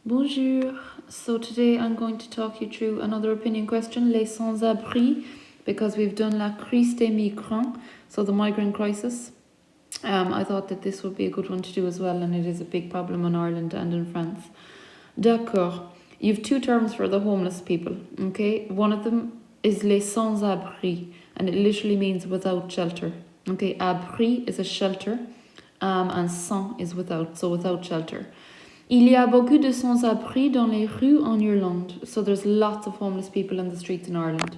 Bonjour. So today I'm going to talk you through another opinion question, les sans-abri, because we've done la crise des migrants, so the migrant crisis. I thought that this would be a good one to do as well, and it is a big problem in Ireland and in France. D'accord. You have two terms for the homeless people, okay? One of them is les sans-abri, and it literally means without shelter. Okay, abri is a shelter, and sans is without, so without shelter. Il y a beaucoup de sans-abri dans les rues en Irlande. So there's lots of homeless people in the streets in Ireland.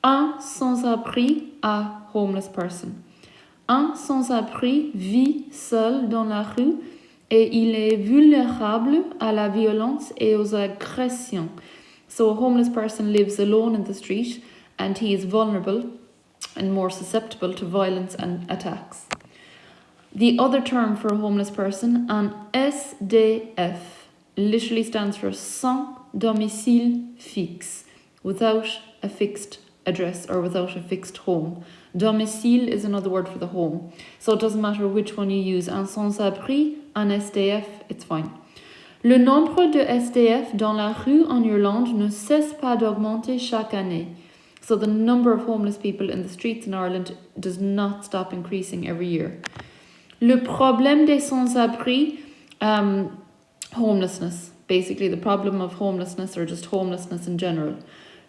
Un sans-abri, a homeless person. Un sans-abri vit seul dans la rue et il est vulnérable à la violence et aux agressions. So a homeless person lives alone in the street and he is vulnerable and more susceptible to violence and attacks. The other term for a homeless person, an SDF, literally stands for sans domicile fixe, without a fixed address or without a fixed home. Domicile is another word for the home. So it doesn't matter which one you use. Un sans-abri, un SDF, it's fine. Le nombre de SDF dans la rue en Irlande ne cesse pas d'augmenter chaque année. So the number of homeless people in the streets in Ireland does not stop increasing every year. Le problème des sans-abri, homelessness, basically the problem of homelessness or just homelessness in general.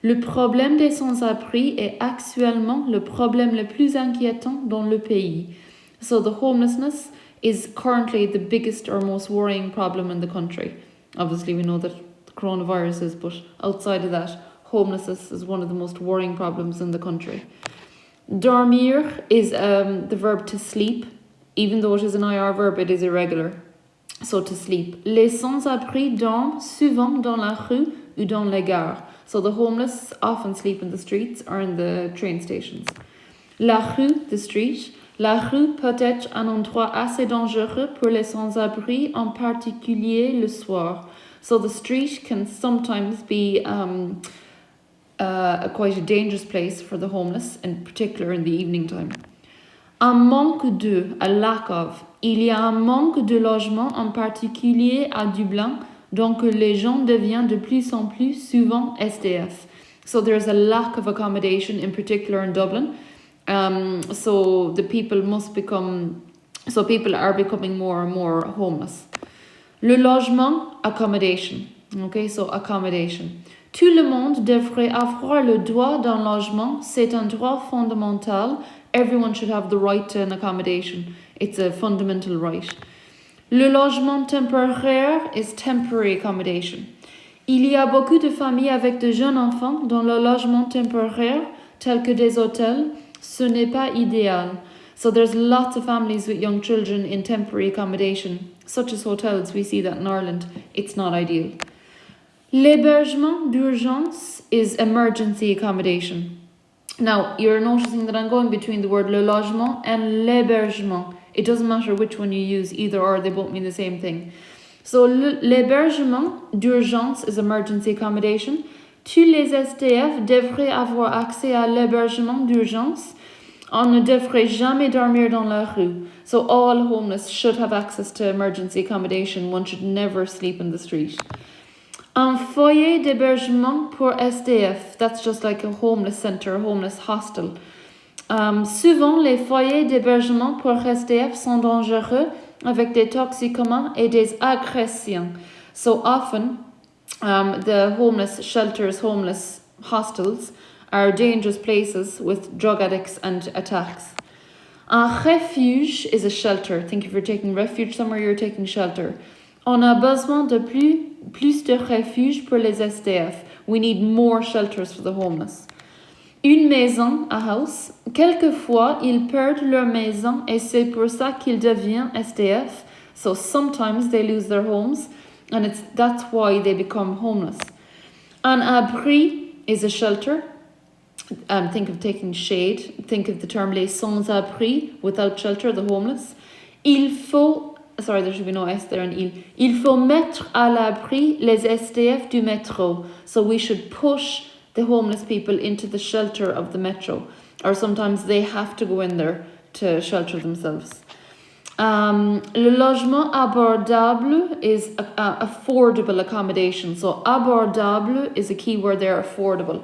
Le problème des sans-abri est actuellement le problème le plus inquiétant dans le pays. So the homelessness is currently the biggest or most worrying problem in the country. Obviously we know that the coronavirus is, but outside of that, homelessness is one of the most worrying problems in the country. Dormir is the verb to sleep. Even though it is an IR verb, it is irregular. So to sleep. Les sans-abri dorment souvent dans la rue ou dans les gares. So the homeless often sleep in the streets or in the train stations. La rue, the street. La rue peut être un endroit assez dangereux pour les sans-abri, en particulier le soir. So the street can sometimes be quite a dangerous place for the homeless, in particular in the evening time. Un manque de, a lack of. Il y a un manque de logement, en particulier à Dublin, donc les gens deviennent de plus en plus souvent SDF. So there's a lack of accommodation, in particular in Dublin. So people are becoming more and more homeless. Le logement, accommodation. Okay, so accommodation. Tout le monde devrait avoir le droit d'un logement. C'est un droit fondamental. Everyone should have the right to an accommodation. It's a fundamental right. Le logement temporaire is temporary accommodation. Il y a beaucoup de familles avec de jeunes enfants dans le logement temporaire, tels que des hôtels. Ce n'est pas idéal. So there's lots of families with young children in temporary accommodation, such as hotels. We see that in Ireland. It's not ideal. L'hébergement d'urgence is emergency accommodation. Now, you're noticing that I'm going between the word le logement and l'hébergement. It doesn't matter which one you use, either or, they both mean the same thing. So, l'hébergement d'urgence is emergency accommodation. Tous les SDF devraient avoir accès à l'hébergement d'urgence. On ne devrait jamais dormir dans la rue. So, all homeless should have access to emergency accommodation. One should never sleep in the street. Un foyer d'hébergement pour SDF, that's just like a homeless center, a homeless hostel. Souvent, les foyers d'hébergement pour SDF sont dangereux avec des toxicomans et des agressions. So often, the homeless shelters, homeless hostels, are dangerous places with drug addicts and attacks. Un refuge is a shelter. Think if you're taking refuge somewhere, you're taking shelter. On a besoin de plus de refuges pour les SDF. We need more shelters for the homeless. Une maison, a house. Quelquefois, ils perdent leur maison et c'est pour ça qu'ils deviennent SDF. So sometimes they lose their homes and that's why they become homeless. Un abri is a shelter. Think of taking shade. Think of the term les sans-abri, without shelter, the homeless. There should be no S there in il. Il faut mettre à l'abri les SDF du métro. So we should push the homeless people into the shelter of the metro. Or sometimes they have to go in there to shelter themselves. Le logement abordable is affordable accommodation. So abordable is a key word there, affordable.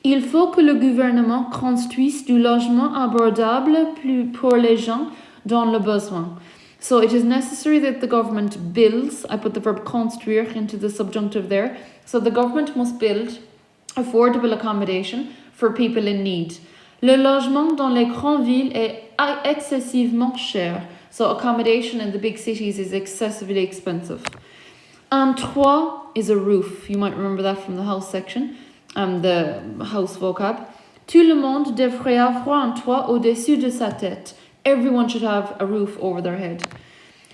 Il faut que le gouvernement construise du logement abordable pour les gens dans le besoin. So it is necessary that the government builds, I put the verb construire into the subjunctive there. So the government must build affordable accommodation for people in need. Le logement dans les grandes villes est excessivement cher. So accommodation in the big cities is excessively expensive. Un toit is a roof. You might remember that from the house section, the house vocab. Tout le monde devrait avoir un toit au-dessus de sa tête. Everyone should have a roof over their head.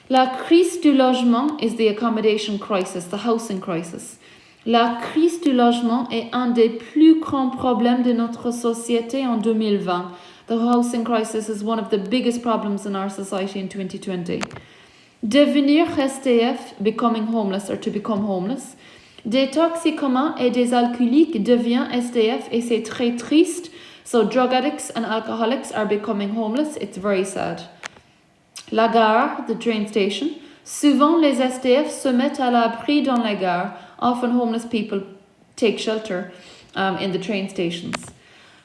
La crise du logement is the accommodation crisis, the housing crisis. La crise du logement est un des plus grands problèmes de notre société en 2020. The housing crisis is one of the biggest problems in our society in 2020. Devenir SDF, becoming homeless or to become homeless. Des toxicomanes et des alcooliques deviennent SDF et c'est très triste. So drug addicts and alcoholics are becoming homeless. It's very sad. La gare, the train station. Souvent les SDF se mettent à l'abri dans la gare. Often homeless people take shelter in the train stations.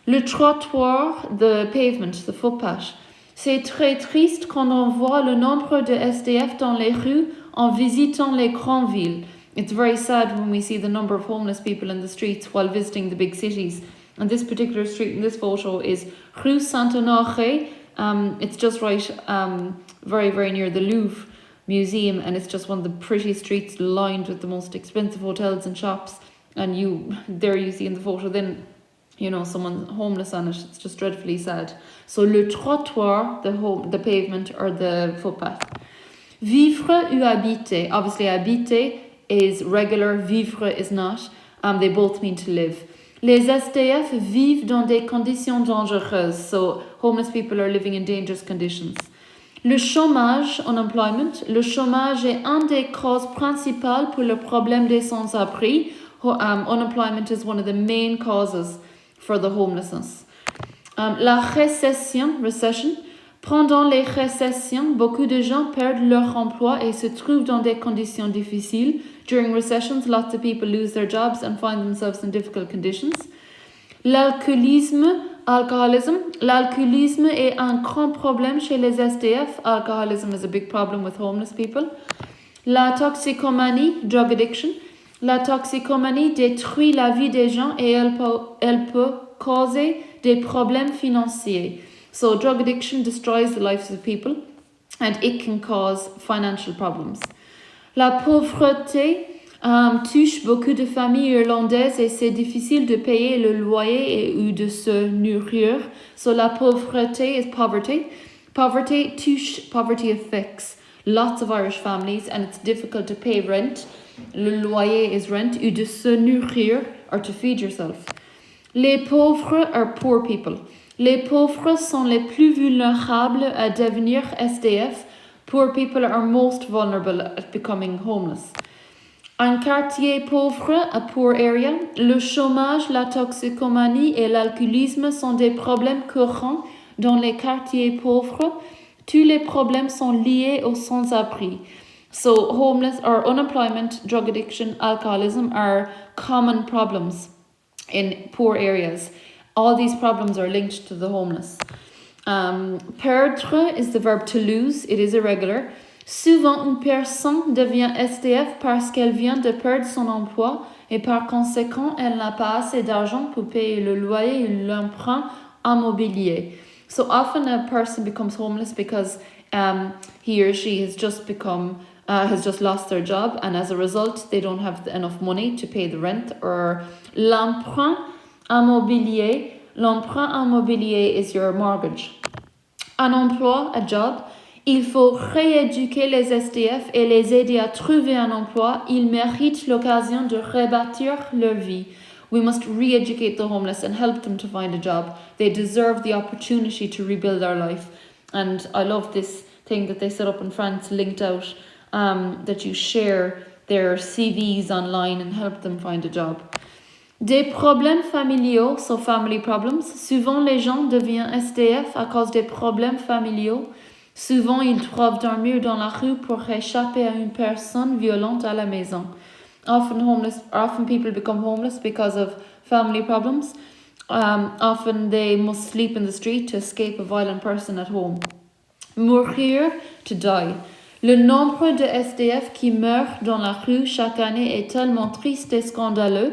Le trottoir, the pavement, the footpath. C'est très triste quand on voit le nombre de SDF dans les rues en visitant les grandes villes. It's very sad when we see the number of homeless people in the streets while visiting the big cities. And this particular street in this photo is Rue Saint-Honoré. It's just right, very, very near the Louvre Museum, and it's just one of the pretty streets lined with the most expensive hotels and shops. And there you see in the photo, then, someone homeless on it. It's just dreadfully sad. So le trottoir, the pavement or the footpath. Vivre ou habiter. Obviously, habiter is regular, vivre is not. They both mean to live. Les SDF vivent dans des conditions dangereuses. So homeless people are living in dangerous conditions. Le chômage, unemployment. Le chômage est un des causes principales pour le problème des sans-abri. Unemployment is one of the main causes for the homelessness. La récession, recession. Pendant les récessions, beaucoup de gens perdent leur emploi et se trouvent dans des conditions difficiles. During recessions, lots of people lose their jobs and find themselves in difficult conditions. L'alcoolisme est un grand problème chez les SDF. Alcoholism is a big problem with homeless people. La toxicomanie, drug addiction. La toxicomanie détruit la vie des gens et elle peut causer des problèmes financiers. So drug addiction destroys the lives of people and it can cause financial problems. La pauvreté touche beaucoup de familles irlandaises et c'est difficile de payer le loyer ou de se nourrir. So la pauvreté is poverty. Poverty affects lots of Irish families and it's difficult to pay rent. Le loyer is rent, ou de se nourrir or to feed yourself. Les pauvres are poor people. Les pauvres sont les plus vulnérables à devenir SDF. Poor people are most vulnerable at becoming homeless. Un quartier pauvre, a poor area. Le chômage, la toxicomanie et l'alcoolisme sont des problèmes courants dans les quartiers pauvres. Tous les problèmes sont liés au sans-abri. So homeless or unemployment, drug addiction, alcoholism are common problems in poor areas. All these problems are linked to the homeless. Perdre is the verb to lose. It is irregular. Souvent, une personne devient SDF parce qu'elle vient de perdre son emploi et par conséquent, elle n'a pas assez d'argent pour payer le loyer et l'emprunt immobilier. So often a person becomes homeless because he or she has just lost their job and as a result, they don't have enough money to pay the rent or l'emprunt immobilier. L'emprunt immobilier is your mortgage. Un emploi, a job. Il faut rééduquer les SDF et les aider à trouver un emploi. Ils méritent l'occasion de rebâtir leur vie. We must re-educate the homeless and help them to find a job. They deserve the opportunity to rebuild their life. And I love this thing that they set up in France, linked out, that you share their CVs online and help them find a job. Des problèmes familiaux, so family problems. Souvent, les gens deviennent SDF à cause des problèmes familiaux. Souvent, ils doivent dormir dans la rue pour échapper à une personne violente à la maison. Often people become homeless because of family problems. Often they must sleep in the street to escape a violent person at home. Mourir, to die. Le nombre de SDF qui meurent dans la rue chaque année est tellement triste et scandaleux.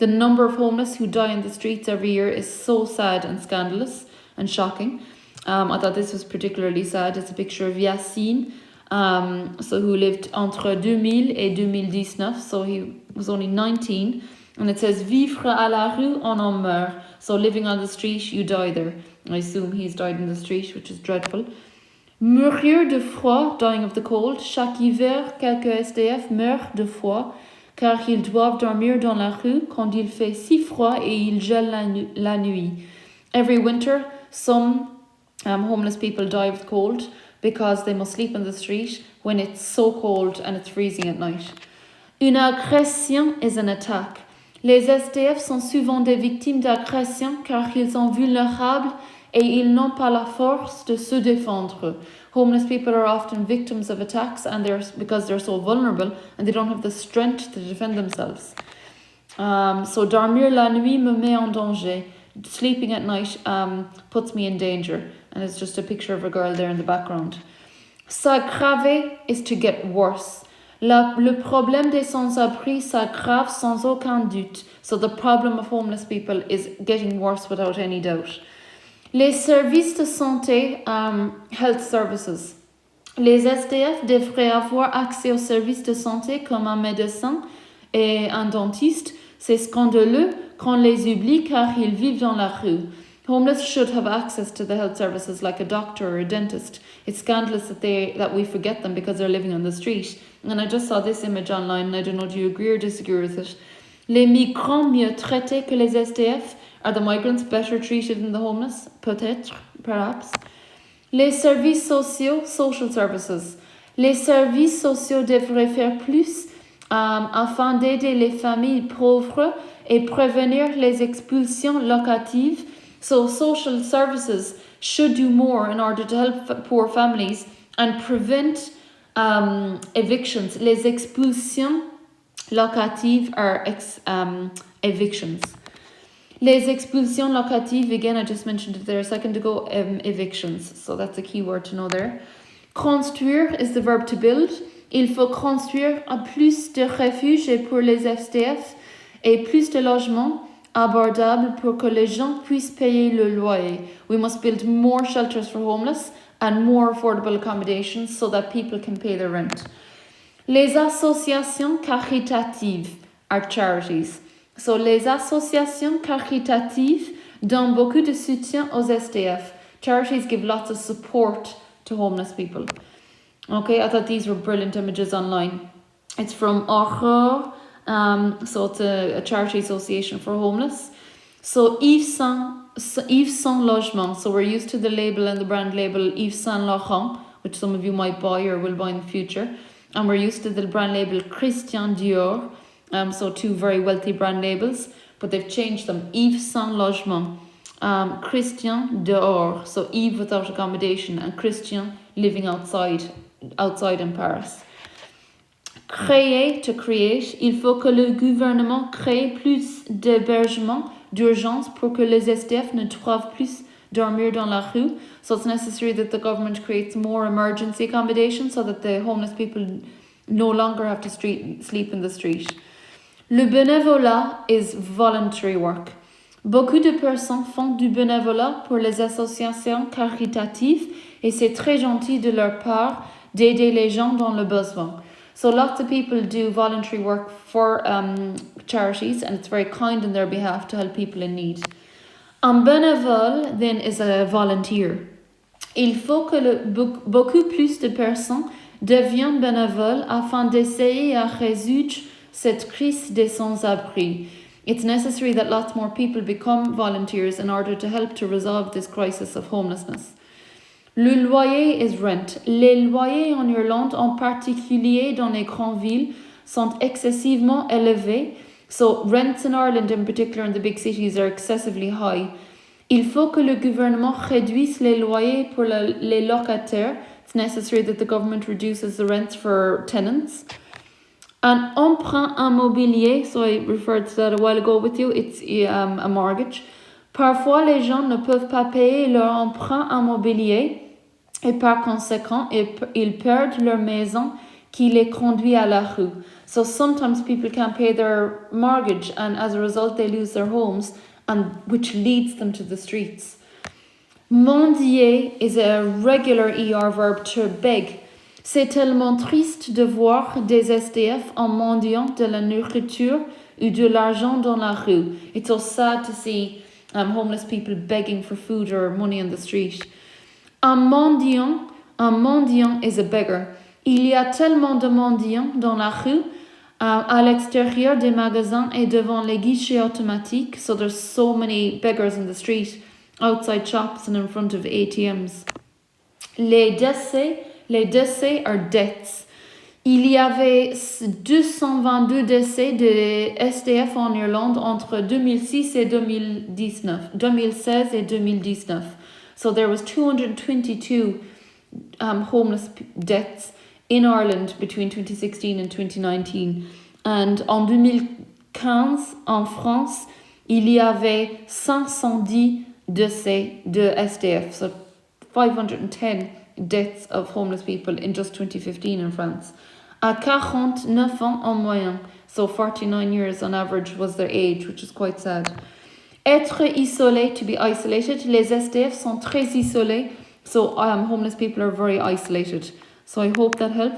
The number of homeless who die in the streets every year is so sad and scandalous and shocking. I thought this was particularly sad. It's a picture of Yassine, who lived entre 2000 et 2019, so he was only 19. And it says, vivre à la rue, on en meurt. So living on the street, you die there. I assume he's died in the street, which is dreadful. Mourir de froid, dying of the cold. Chaque hiver, quelques SDF meurent de froid, car ils doivent dormir dans la rue quand il fait si froid et il gèle la nuit. Every winter, some homeless people die of cold because they must sleep in the street when it's so cold and it's freezing at night. Une agression is an attack. Les SDF sont souvent des victimes d'agression car ils sont vulnérables et ils n'ont pas la force de se défendre. Homeless people are often victims of attacks because they're so vulnerable and they don't have the strength to defend themselves. So dormir la nuit me met en danger. Sleeping at night puts me in danger. And it's just a picture of a girl there in the background. S'aggraver is to get worse. Le problème des sans-abri s'aggrave sans aucun doute. So the problem of homeless people is getting worse without any doubt. Les services de santé, health services. Les SDF devraient avoir accès aux services de santé comme un médecin et un dentiste. C'est scandaleux qu'on les oublie car ils vivent dans la rue. Homeless should have access to the health services like a doctor or a dentist. It's scandalous that we forget them because they're living on the street. And I just saw this image online and I don't know, do you agree or disagree with it? Les migrants mieux traités que les SDF? Are the migrants better treated than the homeless? Peut-être, perhaps. Les services sociaux, social services. Les services sociaux devraient faire plus afin d'aider les familles pauvres et prévenir les expulsions locatives. So social services should do more in order to help poor families and prevent evictions. Les expulsions locatives are evictions. Les expulsions locatives, again, I just mentioned it there a second ago, evictions. So that's a key word to know there. Construire is the verb to build. Il faut construire plus de refuges pour les SDF et plus de logements abordables pour que les gens puissent payer le loyer. We must build more shelters for homeless and more affordable accommodations so that people can pay their rent. Les associations caritatives are charities. So les associations caritatives donnent beaucoup de soutien aux SDF. Charities give lots of support to homeless people. Okay, I thought these were brilliant images online. It's from Aurore. So it's a charity association for homeless. So Yves Saint Logement. So we're used to the label and the brand label Yves Saint Laurent, which some of you might buy or will buy in the future. And we're used to the brand label Christian Dior. So two very wealthy brand labels, but they've changed them. Yves Saint Logement, Christian Dior. So Yves without accommodation and Christian living outside in Paris. Créer, to create. Il faut que le gouvernement crée plus d'hébergements d'urgence pour que les SDF ne doivent plus dormir dans la rue. So it's necessary that the government creates more emergency accommodation so that the homeless people no longer have to sleep in the street. Le bénévolat is voluntary work. Beaucoup de personnes font du bénévolat pour les associations caritatives et c'est très gentil de leur part d'aider les gens dans le besoin. So lots of people do voluntary work for charities and it's very kind on their behalf to help people in need. Un bénévole then is a volunteer. Il faut que beaucoup plus de personnes deviennent bénévoles afin d'essayer à résoudre cette crise des sans-abri. It's necessary that lots more people become volunteers in order to help to resolve this crisis of homelessness. Le loyer is rent. Les loyers en Irlande, en particulier dans les grandes villes, sont excessivement élevés. So rents in Ireland, in particular in the big cities, are excessively high. Il faut que le gouvernement réduise les loyers pour les locataires. It's necessary that the government reduces the rents for tenants. An emprunt immobilier, so I referred to that a while ago with you, it's a mortgage. Parfois, les gens ne peuvent pas payer leur emprunt immobilier et par conséquent, ils perdent leur maison qui les conduit à la rue. So sometimes people can't pay their mortgage and as a result they lose their homes, and which leads them to the streets. Mendier is a regular ER verb to beg. C'est tellement triste de voir des SDF en mendiant de la nourriture ou de l'argent dans la rue. It's so sad to see homeless people begging for food or money on the street. Un mendiant is a beggar. Il y a tellement de mendiants dans la rue, à l'extérieur des magasins et devant les guichets automatiques. So there's so many beggars in the street, outside shops and in front of ATMs. Les décès are deaths. Il y avait 222 décès de SDF en Irlande entre 2016 et 2019. So there was 222 homeless deaths in Ireland between 2016 and 2019. And en 2015, en France, il y avait 510 décès de SDF. So 510 deaths of homeless people in just 2015 in France. À 49 ans en moyenne, so 49 years on average was their age, which is quite sad. Être isolé, to be isolated. Les SDF sont très isolés, so homeless people are very isolated. So I hope that helped.